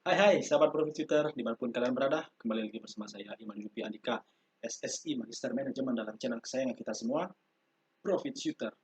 Hai hai sahabat Profit Twitter dimanapun kalian berada, kembali lagi bersama saya Iman Yupi Andika, SSI Magister Manajemen dalam channel kesayangan kita semua, Profit Twitter.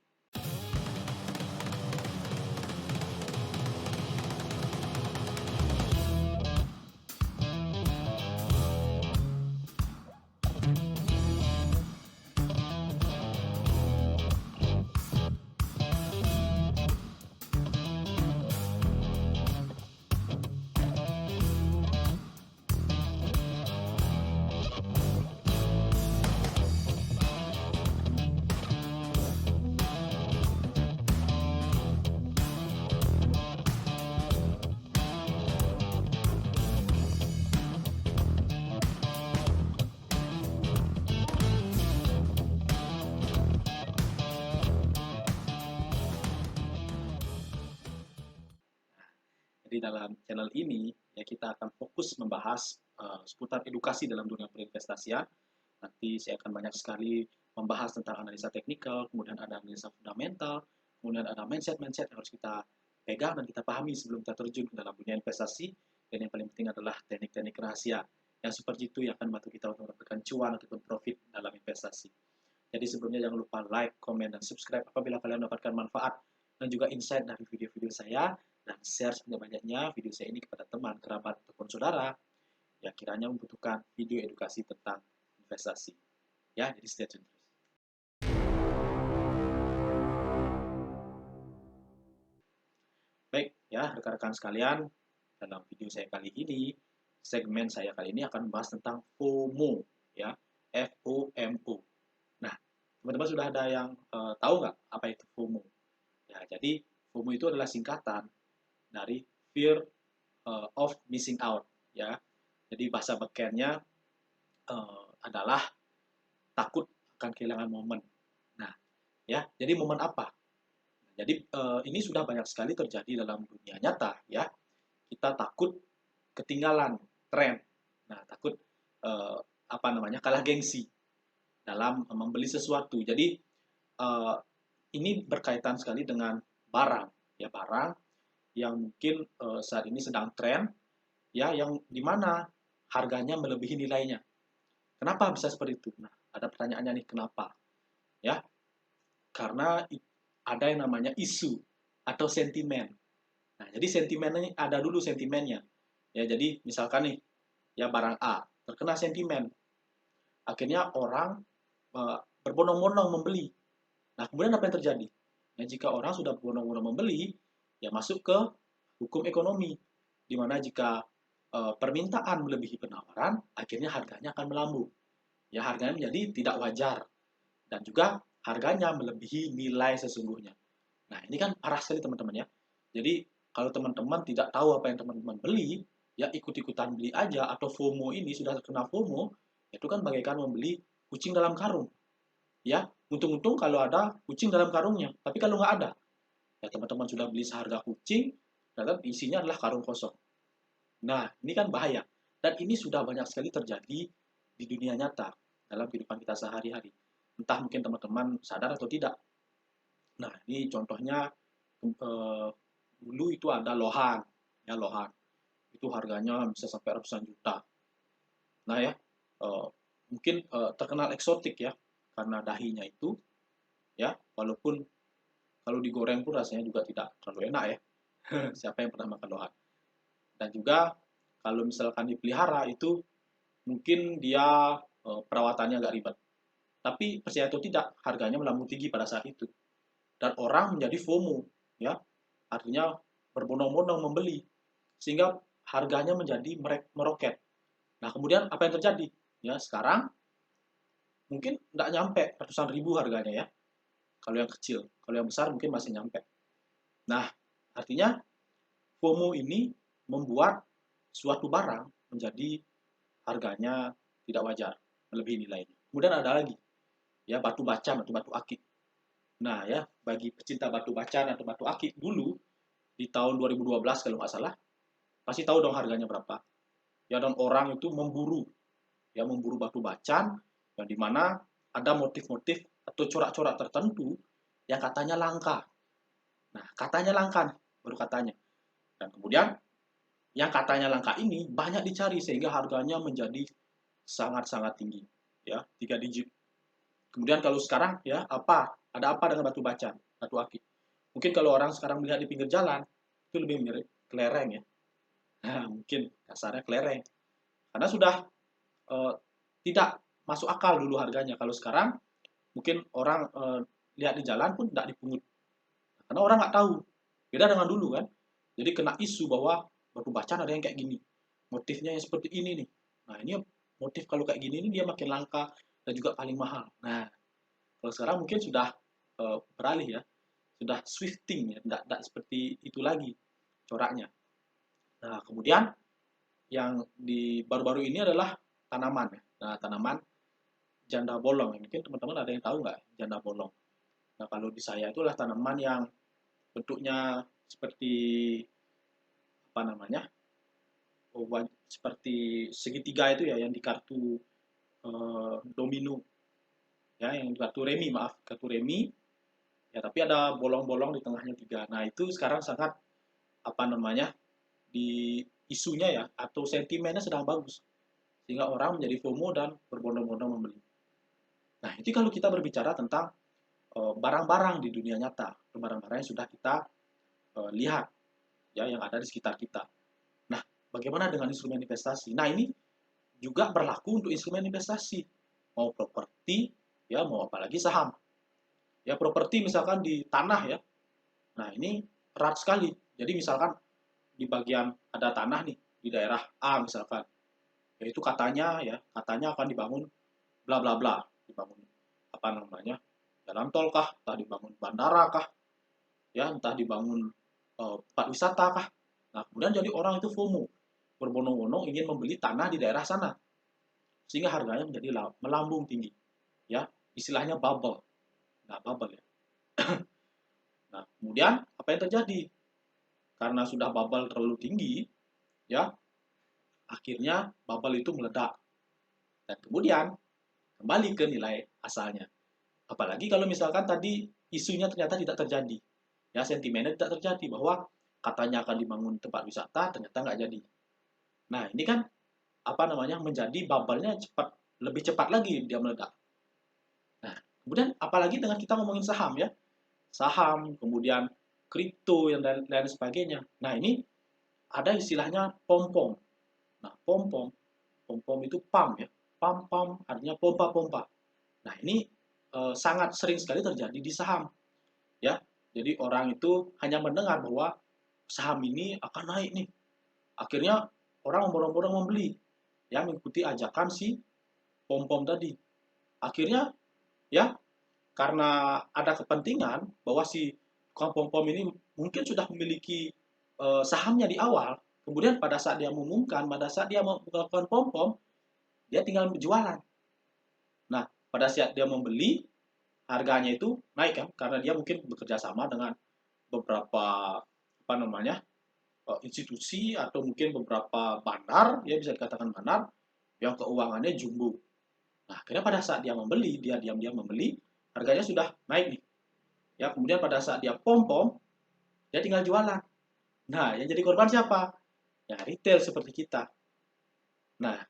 Jadi dalam channel ini ya kita akan fokus membahas seputar edukasi dalam dunia berinvestasian. Nanti saya akan banyak sekali membahas tentang analisa teknikal, kemudian ada analisa fundamental, kemudian ada mindset-mindset yang harus kita pegang dan kita pahami sebelum kita terjun ke dalam dunia investasi. Dan yang paling penting adalah teknik-teknik rahasia yang seperti itu yang akan membantu kita untuk mendapatkan cuan ataupun profit dalam investasi. Jadi sebelumnya jangan lupa like, comment, dan subscribe apabila kalian mendapatkan manfaat dan juga insight dari video-video saya, dan share sebanyak-banyaknya video saya ini kepada teman, kerabat, ataupun saudara yang kiranya membutuhkan video edukasi tentang investasi. Ya, jadi stay tune terus. Baik, ya rekan-rekan sekalian, dalam video saya kali ini, segmen saya kali ini akan membahas tentang FOMO, ya, FOMO. Nah, teman-teman sudah ada yang tahu nggak apa itu FOMO? Ya, jadi FOMO itu adalah singkatan dari Fear of Missing Out, ya. Jadi bahasa bekennya adalah takut akan kehilangan momen. Nah, ya, jadi momen apa? Jadi ini sudah banyak sekali terjadi dalam dunia nyata, ya. Kita takut ketinggalan tren. Nah, takut eh, apa namanya kalah gengsi dalam membeli sesuatu. Jadi eh, ini berkaitan sekali dengan barang, ya barang yang mungkin saat ini sedang tren, ya yang dimana harganya melebihi nilainya. Kenapa bisa seperti itu? Nah, ada pertanyaannya nih, kenapa? Ya, karena ada yang namanya isu atau sentimen. Nah, jadi sentimennya ada dulu sentimennya. Ya, jadi misalkan nih, ya barang A terkena sentimen, akhirnya orang berbondong-bondong membeli. Nah, kemudian apa yang terjadi? Nah, jika orang sudah berbondong-bondong membeli, ya masuk ke hukum ekonomi, di mana jika permintaan melebihi penawaran, akhirnya harganya akan melambung. Ya, harganya menjadi tidak wajar dan juga harganya melebihi nilai sesungguhnya. Nah, ini kan parah sekali teman-teman ya. Jadi, kalau teman-teman tidak tahu apa yang teman-teman beli, ya ikut-ikutan beli aja, atau FOMO ini sudah terkena FOMO, itu kan bagaikan membeli kucing dalam karung. Ya, untung-untung kalau ada kucing dalam karungnya. Tapi kalau nggak ada, ya teman-teman sudah beli seharga kucing, ternyata isinya adalah karung kosong. Nah, ini kan bahaya. Dan ini sudah banyak sekali terjadi di dunia nyata dalam kehidupan kita sehari-hari. Entah mungkin teman-teman sadar atau tidak. Nah, ini contohnya dulu itu ada lohan, ya lohan. Itu harganya bisa sampai ratusan juta. Nah ya, mungkin terkenal eksotik ya, karena dahinya itu, ya, walaupun kalau digoreng pun rasanya juga tidak terlalu enak ya. Siapa yang pernah makan lohan? Dan juga kalau misalkan dipelihara itu mungkin dia perawatannya agak ribet. Tapi percaya atau tidak, harganya melambung tinggi pada saat itu. Dan orang menjadi FOMO, ya, artinya berbondong-bondong membeli, sehingga harganya menjadi meroket. Nah, kemudian apa yang terjadi? Ya, sekarang mungkin nggak nyampe ratusan ribu harganya ya, kalau yang kecil. Kalau yang besar mungkin masih nyampe. Nah, artinya FOMO ini membuat suatu barang menjadi harganya tidak wajar, melebihi nilainya. Kemudian ada lagi, ya batu bacan atau batu akik. Nah ya, bagi pecinta batu bacan atau batu akik dulu, di tahun 2012 kalau nggak salah, pasti tahu dong harganya berapa. Ya, dan orang itu memburu, ya memburu batu bacan, yang dimana ada motif-motif atau corak-corak tertentu yang katanya langka. Nah, katanya langka, baru katanya. Dan kemudian yang katanya langka ini banyak dicari sehingga harganya menjadi sangat-sangat tinggi, ya, 3 digit. Kemudian kalau sekarang ya ada apa dengan batu bacan, batu akik? Mungkin kalau orang sekarang melihat di pinggir jalan itu lebih mirip kelereng ya. Nah, mungkin kasarnya kelereng karena sudah eh, tidak masuk akal dulu harganya. Kalau sekarang mungkin orang lihat di jalan pun tidak dipungut karena orang nggak tahu. Beda dengan dulu kan. Jadi kena isu bahwa batu bacan ada yang kayak gini. Motifnya yang seperti ini nih. Nah, ini motif kalau kayak gini ini dia makin langka dan juga paling mahal. Nah, kalau sekarang mungkin sudah beralih ya, sudah swifting ya, tidak seperti itu lagi coraknya. Nah, kemudian yang di baru-baru ini adalah tanaman ya. Nah, tanaman janda bolong. Mungkin teman-teman ada yang tahu nggak janda bolong? Nah, kalau di saya itu adalah tanaman yang bentuknya seperti apa namanya? Seperti segitiga itu ya yang di kartu domino ya, yang di kartu remi, maaf, kartu remi ya, tapi ada bolong-bolong di tengahnya 3. Nah, itu sekarang sangat apa namanya? Di isunya ya atau sentimennya sedang bagus sehingga orang menjadi FOMO dan berbondong-bondong membeli. Nah, itu kalau kita berbicara tentang barang-barang di dunia nyata, barang-barang yang sudah kita lihat ya yang ada di sekitar kita. Nah, bagaimana dengan instrumen investasi? Nah, ini juga berlaku untuk instrumen investasi, mau properti ya, mau apalagi saham. Ya, properti misalkan di tanah ya. Nah, ini erat sekali. Jadi misalkan di bagian ada tanah nih di daerah A misalkan, yaitu katanya akan dibangun bla bla bla, dibangun apa namanya, jalan tol kah, entah dibangun bandara kah, ya entah dibangun tempat wisata kah. Nah, kemudian jadi orang itu FOMO, berbondong-bondong ingin membeli tanah di daerah sana, sehingga harganya menjadi melambung tinggi, ya istilahnya bubble. Nah, bubble ya. Nah, kemudian apa yang terjadi? Karena sudah bubble terlalu tinggi, ya akhirnya bubble itu meledak dan kemudian kembali ke nilai asalnya. Apalagi kalau misalkan tadi isunya ternyata tidak terjadi, ya sentimennya tidak terjadi bahwa katanya akan dibangun tempat wisata ternyata nggak jadi. Nah, ini kan apa namanya menjadi bubble-nya lebih cepat lagi dia meledak. Nah, kemudian apalagi dengan kita ngomongin saham ya, saham kemudian kripto dan lain sebagainya. Nah, ini ada istilahnya pom-pom. Nah, pom-pom, pom-pom itu pump ya, pump artinya pompa-pompa. Nah, ini sangat sering sekali terjadi di saham ya. Jadi orang itu hanya mendengar bahwa saham ini akan naik nih. Akhirnya orang berbondong-bondong membeli ya mengikuti ajakan si pom-pom tadi. Akhirnya ya karena ada kepentingan bahwa si tukang pom-pom ini mungkin sudah memiliki sahamnya di awal. Kemudian pada saat dia mengumumkan, pada saat dia melakukan pom-pom, dia tinggal berjualan. Nah, pada saat dia membeli, harganya itu naik kan karena dia mungkin bekerja sama dengan beberapa apa namanya institusi atau mungkin beberapa bandar ya bisa dikatakan bandar yang keuangannya jumbo. Nah, akhirnya pada saat dia membeli, dia diam-diam membeli, harganya sudah naik nih. Ya, kemudian pada saat dia pom-pom, dia tinggal jualan. Nah, yang jadi korban siapa? Ya, retail seperti kita. Nah,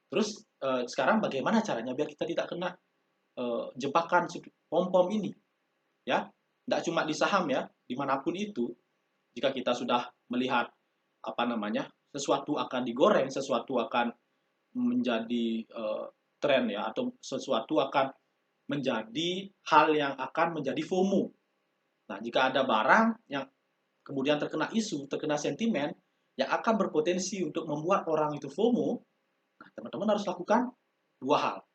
terus sekarang bagaimana caranya biar kita tidak kena jebakan pom-pom ini? Ya, tidak cuma di saham ya, dimanapun itu, jika kita sudah melihat apa namanya sesuatu akan digoreng, sesuatu akan menjadi tren ya, atau sesuatu akan menjadi hal yang akan menjadi FOMO. Nah, jika ada barang yang kemudian terkena isu, terkena sentimen, yang akan berpotensi untuk membuat orang itu FOMO, nah teman-teman harus lakukan 2 hal.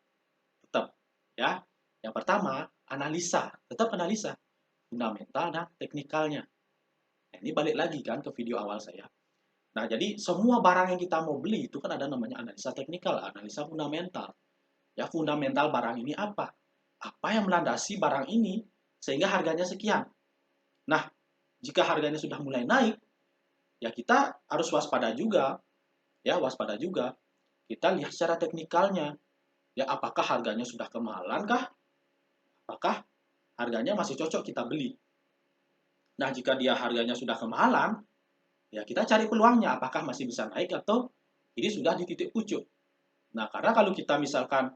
Tetap, ya. Yang pertama, analisa. Tetap analisa. Fundamental dan teknikalnya. Nah, ini balik lagi kan ke video awal saya. Nah, jadi semua barang yang kita mau beli itu kan ada namanya analisa teknikal, analisa fundamental. Ya, fundamental barang ini apa? Apa yang melandasi barang ini sehingga harganya sekian. Nah, jika harganya sudah mulai naik, ya kita harus waspada juga. Ya, waspada juga. Kita lihat secara teknikalnya. Ya, apakah harganya sudah kemahalan kah? Apakah harganya masih cocok kita beli? Nah, jika dia harganya sudah kemahalan, ya kita cari peluangnya, apakah masih bisa naik atau ini sudah di titik pucuk. Nah, karena kalau kita misalkan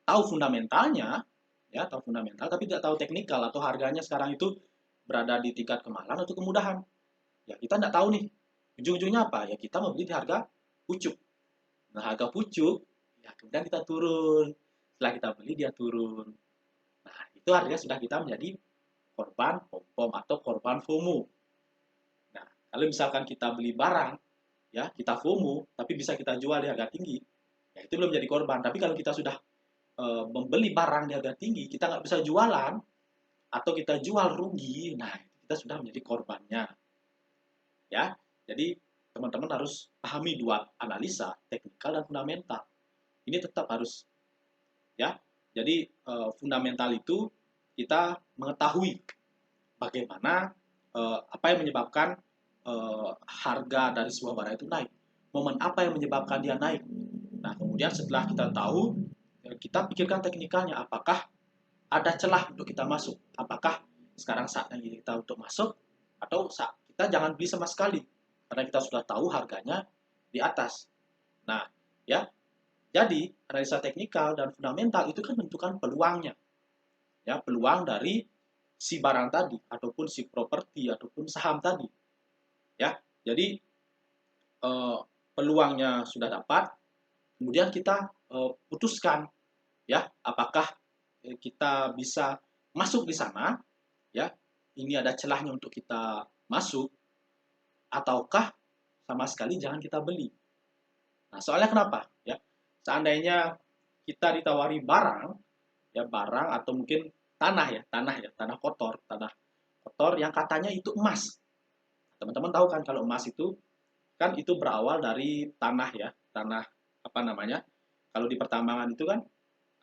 tahu fundamentalnya, ya tahu fundamental, tapi tidak tahu teknikal atau harganya sekarang itu berada di tingkat kemahalan atau kemudahan, ya kita tidak tahu nih. Ujung-ujungnya apa? Ya kita membeli di harga pucuk. Nah, harga pucuk, ya kemudian kita turun. Setelah kita beli, dia turun. Nah, itu artinya sudah kita menjadi korban pom-pom atau korban FOMO. Nah, kalau misalkan kita beli barang, ya kita FOMO, tapi bisa kita jual di harga tinggi, ya itu belum jadi korban. Tapi kalau kita sudah membeli barang di harga tinggi, kita nggak bisa jualan, atau kita jual rugi, nah kita sudah menjadi korbannya. Ya, jadi teman-teman harus pahami dua analisa, teknikal dan fundamental. Ini tetap harus, ya. Jadi fundamental itu kita mengetahui bagaimana apa yang menyebabkan harga dari sebuah barang itu naik. Momen apa yang menyebabkan dia naik. Nah, kemudian setelah kita tahu, kita pikirkan teknikalnya, apakah ada celah untuk kita masuk. Apakah sekarang saatnya kita untuk masuk, atau saat kita jangan beli sama sekali karena kita sudah tahu harganya di atas. Nah, ya. Jadi, analisa teknikal dan fundamental itu kan menentukan peluangnya. Ya, peluang dari si barang tadi ataupun si properti ataupun saham tadi. Ya. Jadi peluangnya sudah dapat, kemudian kita putuskan ya, apakah kita bisa masuk di sana, ya. Ini ada celahnya untuk kita masuk, ataukah sama sekali jangan kita beli. Nah, soalnya kenapa? Ya, seandainya kita ditawari barang, ya barang atau mungkin tanah kotor yang katanya itu emas. Teman-teman tahu kan kalau emas itu kan itu berawal dari tanah ya, tanah apa namanya? Kalau di pertambangan itu kan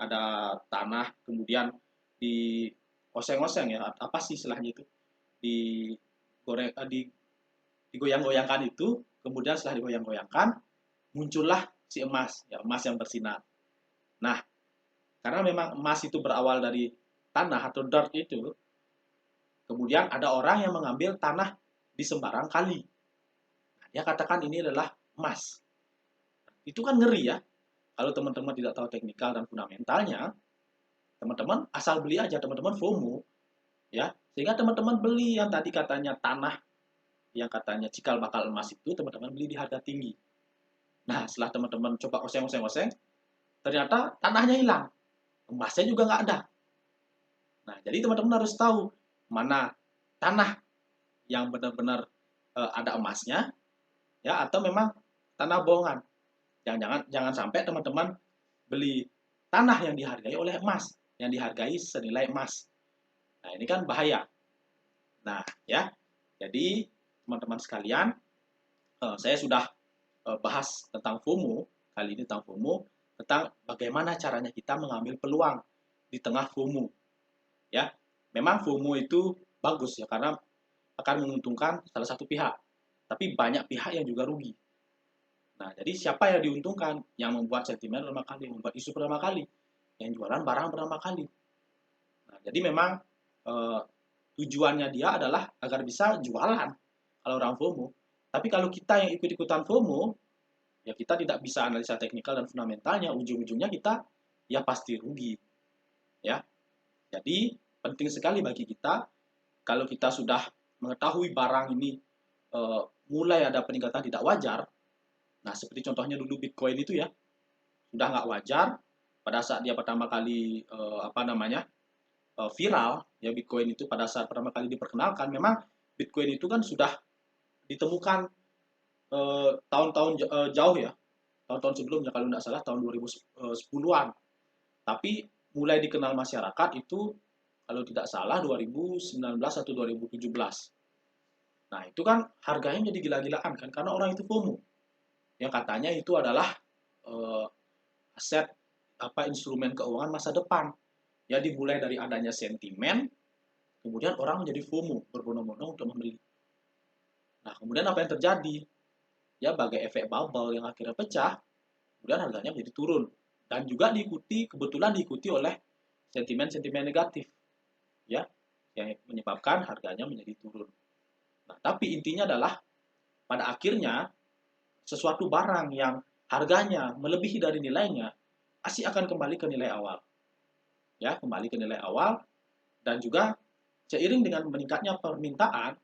ada tanah, kemudian di oseng-oseng ya, apa sih istilahnya itu? Digoreng, digoyang-goyangkan itu, kemudian setelah digoyang-goyangkan muncullah si emas, ya emas yang bersinar. Nah, karena memang emas itu berawal dari tanah atau dirt itu, kemudian ada orang yang mengambil tanah di sembarang kali. Nah, dia katakan ini adalah emas. Itu kan ngeri ya. Kalau teman-teman tidak tahu teknikal dan fundamentalnya, teman-teman asal beli aja, teman-teman FOMO, ya. Sehingga teman-teman beli yang tadi katanya tanah, yang katanya cikal bakal emas itu, teman-teman beli di harga tinggi. Nah, setelah teman-teman coba oseng-oseng-oseng, ternyata tanahnya hilang, emasnya juga nggak ada. Nah, jadi teman-teman harus tahu mana tanah yang benar-benar ada emasnya, ya, atau memang tanah bohongan. Jangan sampai teman-teman beli tanah yang dihargai oleh emas, yang dihargai senilai emas. Nah, ini kan bahaya. Nah, ya, jadi teman-teman sekalian, saya sudah bahas tentang FOMO, kali ini tentang FOMO, tentang bagaimana caranya kita mengambil peluang di tengah FOMO. Ya, memang FOMO itu bagus ya, karena akan menguntungkan salah satu pihak, tapi banyak pihak yang juga rugi. Nah, jadi siapa yang diuntungkan? Yang membuat sentimen pertama kali, membuat isu pertama kali, yang jualan barang pertama kali. Nah, jadi memang tujuannya dia adalah agar bisa jualan kalau orang FOMO. Tapi kalau kita yang ikut-ikutan FOMO, ya kita tidak bisa analisa teknikal dan fundamentalnya, ujung-ujungnya kita ya pasti rugi. Ya. Jadi penting sekali bagi kita kalau kita sudah mengetahui barang ini mulai ada peningkatan tidak wajar. Nah, seperti contohnya dulu Bitcoin itu ya, sudah nggak wajar pada saat dia pertama kali viral, ya Bitcoin itu pada saat pertama kali diperkenalkan, memang Bitcoin itu kan sudah ditemukan tahun-tahun jauh ya, tahun-tahun sebelumnya, kalau tidak salah tahun 2010-an. Tapi mulai dikenal masyarakat itu kalau tidak salah 2019 atau 2017. Nah, itu kan harganya jadi gila-gilaan kan, karena orang itu FOMO. Yang katanya itu adalah aset instrumen keuangan masa depan. Ya, dimulai dari adanya sentimen, kemudian orang menjadi FOMO, berbondong-bondong untuk membeli. Nah, kemudian apa yang terjadi? Ya, bagai efek bubble yang akhirnya pecah, kemudian harganya menjadi turun. Dan juga kebetulan diikuti oleh sentimen-sentimen negatif. Ya, yang menyebabkan harganya menjadi turun. Nah, tapi intinya adalah pada akhirnya sesuatu barang yang harganya melebihi dari nilainya pasti akan kembali ke nilai awal. Ya, kembali ke nilai awal, dan juga seiring dengan meningkatnya permintaan,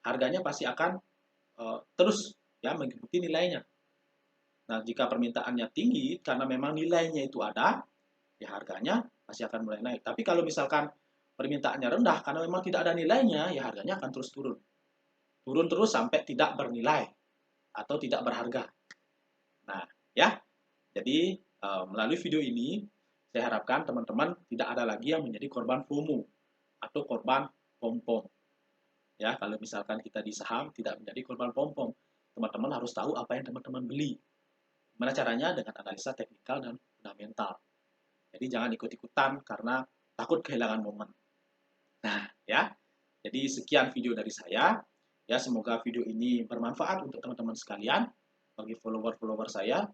harganya pasti akan terus ya mengikuti nilainya. Nah, jika permintaannya tinggi karena memang nilainya itu ada, ya harganya pasti akan mulai naik. Tapi kalau misalkan permintaannya rendah karena memang tidak ada nilainya, ya harganya akan terus turun. Turun terus sampai tidak bernilai atau tidak berharga. Nah, ya. Jadi, melalui video ini, saya harapkan teman-teman tidak ada lagi yang menjadi korban FOMO atau korban pom-pom. Ya, kalau misalkan kita di saham tidak menjadi korban pom-pom, teman-teman harus tahu apa yang teman-teman beli. Gimana caranya? Dengan analisa teknikal dan fundamental. Jadi jangan ikut-ikutan karena takut kehilangan momen. Nah, ya. Jadi sekian video dari saya. Ya, semoga video ini bermanfaat untuk teman-teman sekalian, bagi follower-follower saya.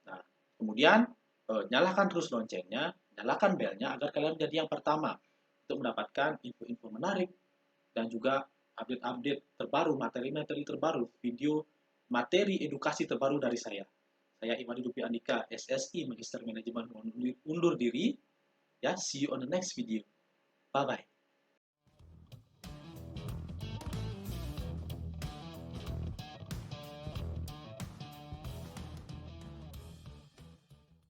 Nah, kemudian nyalakan terus loncengnya, nyalakan belnya agar kalian menjadi yang pertama untuk mendapatkan info-info menarik dan juga update-update terbaru, materi-materi terbaru, video, materi edukasi terbaru dari saya. Saya Imadi Dupi Andika, SSI Magister Manajemen, undur diri. Ya, see you on the next video. Bye-bye.